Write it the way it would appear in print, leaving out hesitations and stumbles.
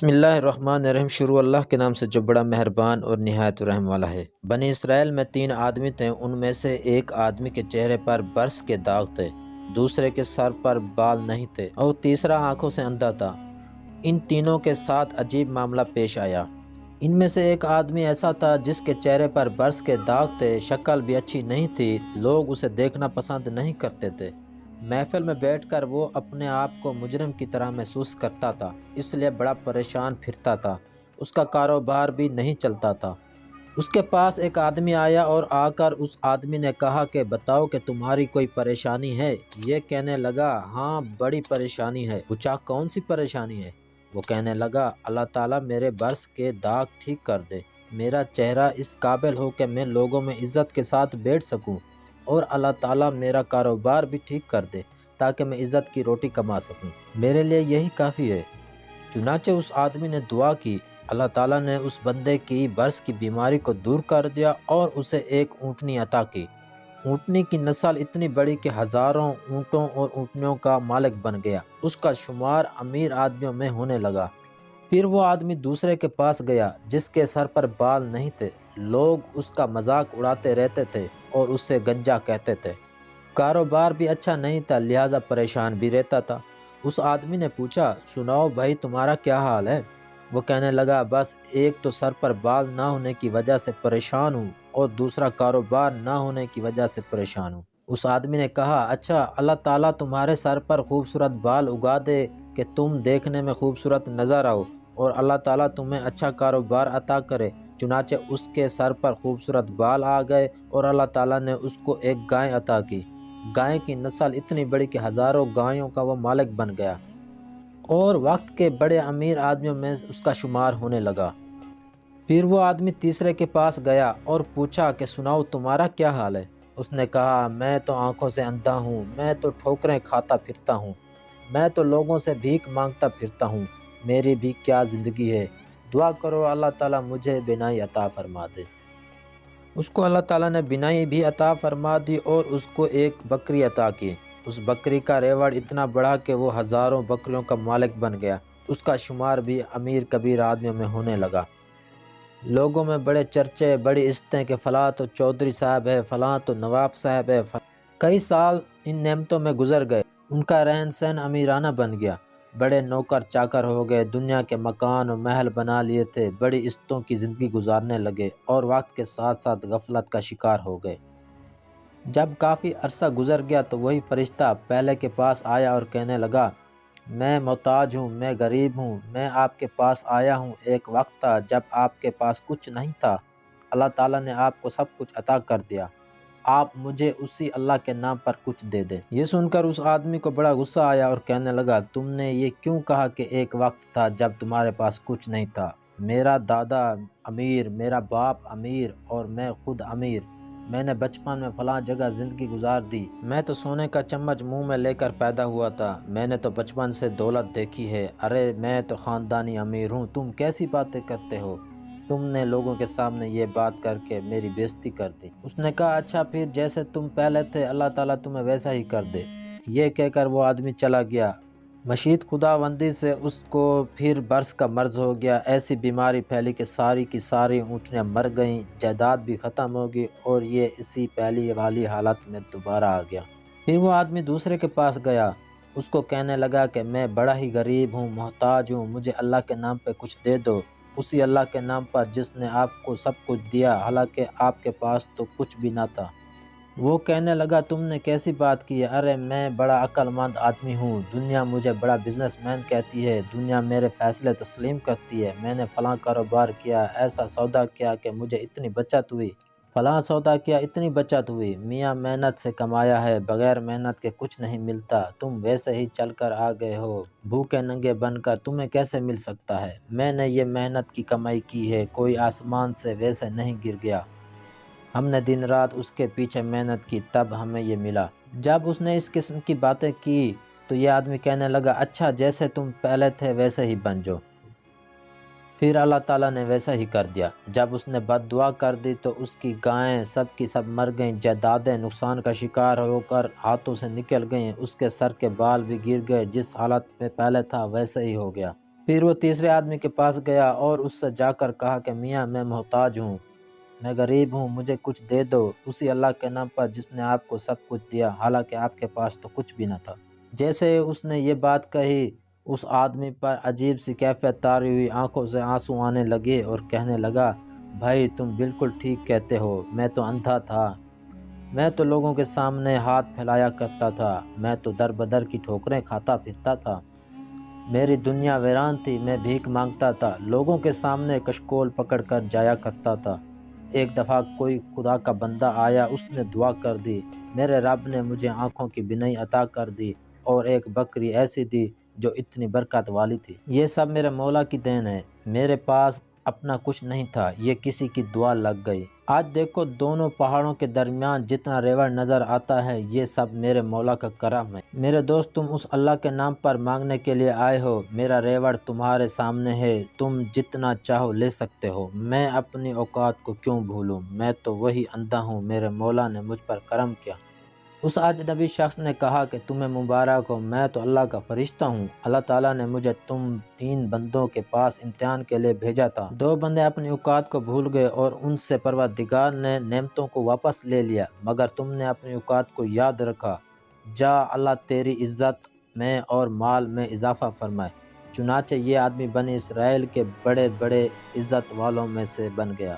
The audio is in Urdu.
بسم اللہ الرحمن الرحیم۔ شروع اللہ کے نام سے جو بڑا مہربان اور نہایت رحم والا ہے۔ بنی اسرائیل میں 3 آدمی تھے، ان میں سے ایک آدمی کے چہرے پر برس کے داغ تھے، دوسرے کے سر پر بال نہیں تھے اور تیسرا آنکھوں سے اندھا تھا۔ ان تینوں کے ساتھ عجیب معاملہ پیش آیا۔ ان میں سے ایک آدمی ایسا تھا جس کے چہرے پر برس کے داغ تھے، شکل بھی اچھی نہیں تھی، لوگ اسے دیکھنا پسند نہیں کرتے تھے۔ محفل میں بیٹھ کر وہ اپنے آپ کو مجرم کی طرح محسوس کرتا تھا، اس لیے بڑا پریشان پھرتا تھا، اس کا کاروبار بھی نہیں چلتا تھا۔ اس کے پاس ایک آدمی آیا اور آ کر اس آدمی نے کہا کہ بتاؤ کہ تمہاری کوئی پریشانی ہے؟ یہ کہنے لگا ہاں بڑی پریشانی ہے۔ پوچھا کون سی پریشانی ہے؟ وہ کہنے لگا اللہ تعالیٰ میرے برس کے داغ ٹھیک کر دے، میرا چہرہ اس قابل ہو کہ میں لوگوں میں عزت کے ساتھ بیٹھ سکوں، اور اللہ تعالیٰ میرا کاروبار بھی ٹھیک کر دے تاکہ میں عزت کی روٹی کما سکوں، میرے لیے یہی کافی ہے۔ چنانچہ اس آدمی نے دعا کی، اللہ تعالیٰ نے اس بندے کی برس کی بیماری کو دور کر دیا اور اسے ایک اونٹنی عطا کی۔ اونٹنی کی نسل اتنی بڑی کہ ہزاروں اونٹوں اور اونٹنیوں کا مالک بن گیا، اس کا شمار امیر آدمیوں میں ہونے لگا۔ پھر وہ آدمی دوسرے کے پاس گیا جس کے سر پر بال نہیں تھے، لوگ اس کا مذاق اڑاتے رہتے تھے اور اسے گنجا کہتے تھے۔ کاروبار بھی اچھا نہیں تھا، لہٰذا پریشان بھی رہتا تھا۔ اس آدمی نے پوچھا سناؤ بھائی تمہارا کیا حال ہے؟ وہ کہنے لگا بس ایک تو سر پر بال نہ ہونے کی وجہ سے پریشان ہوں اور دوسرا کاروبار نہ ہونے کی وجہ سے پریشان ہوں۔ اس آدمی نے کہا اچھا اللہ تعالیٰ تمہارے سر پر خوبصورت بال اگا دے کہ تم دیکھنے میں خوبصورت نظر آؤ، اور اللہ تعالیٰ تمہیں اچھا کاروبار عطا کرے۔ چنانچہ اس کے سر پر خوبصورت بال آ گئے اور اللہ تعالیٰ نے اس کو ایک گائے عطا کی۔ گائے کی نسل اتنی بڑی کہ ہزاروں گایوں کا وہ مالک بن گیا اور وقت کے بڑے امیر آدمیوں میں اس کا شمار ہونے لگا۔ پھر وہ آدمی تیسرے کے پاس گیا اور پوچھا کہ سناؤ تمہارا کیا حال ہے؟ اس نے کہا میں تو آنکھوں سے اندھا ہوں، میں تو ٹھوکریں کھاتا پھرتا ہوں، میں تو لوگوں سے بھیک مانگتا پھرتا ہوں، میری بھی کیا زندگی ہے، دعا کرو اللہ تعالیٰ مجھے بینائی عطا فرما دے۔ اس کو اللہ تعالیٰ نے بینائی بھی عطا فرما دی اور اس کو ایک بکری عطا کی۔ اس بکری کا ریوڑ اتنا بڑا کہ وہ ہزاروں بکریوں کا مالک بن گیا، اس کا شمار بھی امیر کبیر آدمیوں میں ہونے لگا۔ لوگوں میں بڑے چرچے، بڑی عزتیں کہ فلاں تو چودھری صاحب ہے، فلاں تو نواب صاحب ہے۔ کئی سال ان نعمتوں میں گزر گئے، ان کا رہن سہن امیرانہ بن گیا، بڑے نوکر چاکر ہو گئے، دنیا کے مکان و محل بنا لیے تھے، بڑی عزتوں کی زندگی گزارنے لگے اور وقت کے ساتھ ساتھ غفلت کا شکار ہو گئے۔ جب کافی عرصہ گزر گیا تو وہی فرشتہ پہلے کے پاس آیا اور کہنے لگا میں محتاج ہوں، میں غریب ہوں، میں آپ کے پاس آیا ہوں۔ ایک وقت تھا جب آپ کے پاس کچھ نہیں تھا، اللہ تعالیٰ نے آپ کو سب کچھ عطا کر دیا، آپ مجھے اسی اللہ کے نام پر کچھ دے دیں۔ یہ سن کر اس آدمی کو بڑا غصہ آیا اور کہنے لگا تم نے یہ کیوں کہا کہ ایک وقت تھا جب تمہارے پاس کچھ نہیں تھا؟ میرا دادا امیر، میرا باپ امیر اور میں خود امیر، میں نے بچپن میں فلاں جگہ زندگی گزار دی، میں تو سونے کا چمچ منہ میں لے کر پیدا ہوا تھا، میں نے تو بچپن سے دولت دیکھی ہے، ارے میں تو خاندانی امیر ہوں، تم کیسی باتیں کرتے ہو؟ تم نے لوگوں کے سامنے یہ بات کر کے میری بےزتی کر دی۔ اس نے کہا اچھا پھر جیسے تم پہلے تھے اللہ تعالیٰ تمہیں ویسا ہی کر دے۔ یہ کہہ کر وہ آدمی چلا گیا۔ مشیت خداوندی سے اس کو پھر برس کا مرض ہو گیا، ایسی بیماری پھیلی کہ ساری کی ساری اونٹنیاں مر گئیں، جائیداد بھی ختم ہو گئی اور یہ اسی پہلی والی حالت میں دوبارہ آ گیا۔ پھر وہ آدمی دوسرے کے پاس گیا، اس کو کہنے لگا کہ میں بڑا ہی غریب ہوں، محتاج ہوں، مجھے اللہ کے نام پہ کچھ دے دو، اسی اللہ کے نام پر جس نے آپ کو سب کچھ دیا، حالانکہ آپ کے پاس تو کچھ بھی نہ تھا۔ وہ کہنے لگا تم نے کیسی بات کی ہے؟ ارے میں بڑا عقل مند آدمی ہوں، دنیا مجھے بڑا بزنس مین کہتی ہے، دنیا میرے فیصلے تسلیم کرتی ہے، میں نے فلاں کاروبار کیا، ایسا سودا کیا کہ مجھے اتنی بچت ہوئی، فلاں سودا کیا اتنی بچت ہوئی، میاں محنت سے کمایا ہے، بغیر محنت کے کچھ نہیں ملتا، تم ویسے ہی چل کر آ گئے ہو، بھوکے ننگے بن کر، تمہیں کیسے مل سکتا ہے؟ میں نے یہ محنت کی کمائی کی ہے، کوئی آسمان سے ویسے نہیں گر گیا، ہم نے دن رات اس کے پیچھے محنت کی تب ہمیں یہ ملا۔ جب اس نے اس قسم کی باتیں کی تو یہ آدمی کہنے لگا اچھا جیسے تم پہلے تھے ویسے ہی بن جاؤ۔ پھر اللہ تعالیٰ نے ویسا ہی کر دیا۔ جب اس نے بد دعا کر دی تو اس کی گائیں سب کی سب مر گئیں، جائیدادیں نقصان کا شکار ہو کر ہاتھوں سے نکل گئیں، اس کے سر کے بال بھی گر گئے، جس حالت میں پہلے تھا ویسے ہی ہو گیا۔ پھر وہ تیسرے آدمی کے پاس گیا اور اس سے جا کر کہا کہ میاں میں محتاج ہوں، میں غریب ہوں، مجھے کچھ دے دو، اسی اللہ کے نام پر جس نے آپ کو سب کچھ دیا، حالانکہ آپ کے پاس تو کچھ بھی نہ تھا۔ جیسے اس نے یہ بات کہی، اس آدمی پر عجیب سی کیفیت طاری ہوئی، آنکھوں سے آنسو آنے لگے اور کہنے لگا، بھائی تم بالکل ٹھیک کہتے ہو، میں تو اندھا تھا، میں تو لوگوں کے سامنے ہاتھ پھیلایا کرتا تھا، میں تو در بدر کی ٹھوکریں کھاتا پھرتا تھا، میری دنیا ویران تھی، میں بھیک مانگتا تھا، لوگوں کے سامنے کشکول پکڑ کر جایا کرتا تھا۔ ایک دفعہ کوئی خدا کا بندہ آیا، اس نے دعا کر دی، میرے رب نے مجھے آنکھوں کی بینائی عطا کر دی اور ایک بکری ایسی دی جو اتنی برکت والی تھی۔ یہ سب میرے مولا کی دین ہے، میرے پاس اپنا کچھ نہیں تھا، یہ کسی کی دعا لگ گئی۔ آج دیکھو دونوں پہاڑوں کے درمیان جتنا ریوڑ نظر آتا ہے، یہ سب میرے مولا کا کرم ہے۔ میرے دوست تم اس اللہ کے نام پر مانگنے کے لیے آئے ہو، میرا ریوڑ تمہارے سامنے ہے، تم جتنا چاہو لے سکتے ہو، میں اپنی اوقات کو کیوں بھولوں، میں تو وہی اندھا ہوں، میرے مولا نے مجھ پر کرم کیا۔ اس اجنبی شخص نے کہا کہ تمہیں مبارک ہو، میں تو اللہ کا فرشتہ ہوں، اللہ تعالیٰ نے مجھے تم 3 بندوں کے پاس امتحان کے لیے بھیجا تھا۔ 2 بندے اپنی اوقات کو بھول گئے اور ان سے پروردگار نے نعمتوں کو واپس لے لیا، مگر تم نے اپنی اوقات کو یاد رکھا، جا اللہ تیری عزت میں اور مال میں اضافہ فرمائے۔ چنانچہ یہ آدمی بنی اسرائیل کے بڑے بڑے عزت والوں میں سے بن گیا۔